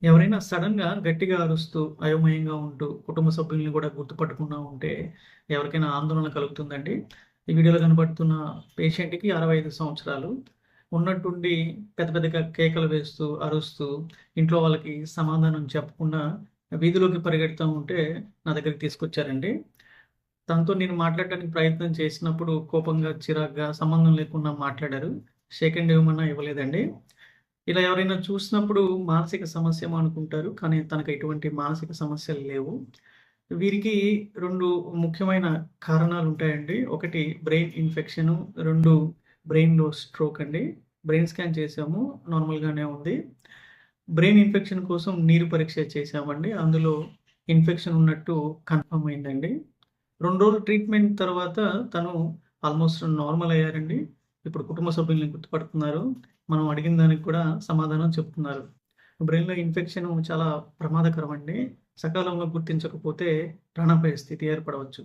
ఎవరైనా సడన్‌గా గట్టిగా అరుస్తూ, అయోమయంగా ఉంటూ, కుటుంబ సభ్యుల్ని గూడా గుర్తుపట్టకుండా ఉంటే ఎవరికైనా ఆందోళన కలుగుతుందండి. ఈ వీడియోలో కనపడుతున్న పేషెంట్‌కి 65 సంవత్సరాలు. ఉన్నట్టుండి పెద్ద పెద్దగా కేకలు వేస్తూ, అరుస్తూ, ఇంట్లో వాళ్ళకి సమాధానం చెప్పకుండా వీధిలోకి పరిగెడుతా ఉంటే నా దగ్గరికి తీసుకొచ్చారండి. తనతో నేను మాట్లాడటానికి ప్రయత్నం చేసినప్పుడు కోపంగా, చిరాగ్గా, సంబంధం లేకుండా మాట్లాడారు. షేక్ హ్యాండ్ ఇవ్వమన్నా ఇవ్వలేదండి. ఇలా ఎవరైనా చూసినప్పుడు మానసిక సమస్యేమో అనుకుంటారు. కానీ తనకు ఎటువంటి మానసిక సమస్యలు లేవు. వీరికి 2 ముఖ్యమైన కారణాలుంటాయండి. ఒకటి బ్రెయిన్ ఇన్ఫెక్షను, 2 బ్రెయిన్‌లో స్ట్రోక్ అండి. బ్రెయిన్ స్కాన్ చేశాము. నార్మల్‌గానే ఉంది. బ్రెయిన్ ఇన్ఫెక్షన్ కోసం నీరు పరీక్ష చేశామండి. అందులో ఇన్ఫెక్షన్ ఉన్నట్టు కన్ఫర్మ్ అయిందండి. 2 రోజులు ట్రీట్మెంట్ తర్వాత తను ఆల్‌మోస్ట్ నార్మల్ అయ్యారండి. ఇప్పుడు కుటుంబ సభ్యుల్ని గుర్తుపడుతున్నారు. మనం అడిగిన దానికి కూడా సమాధానం చెప్తున్నారు. బ్రెయిన్‌లో ఇన్ఫెక్షన్ చాలా ప్రమాదకరం అండి. సకాలంలో గుర్తించకపోతే ప్రాణాపాయ స్థితి ఏర్పడవచ్చు.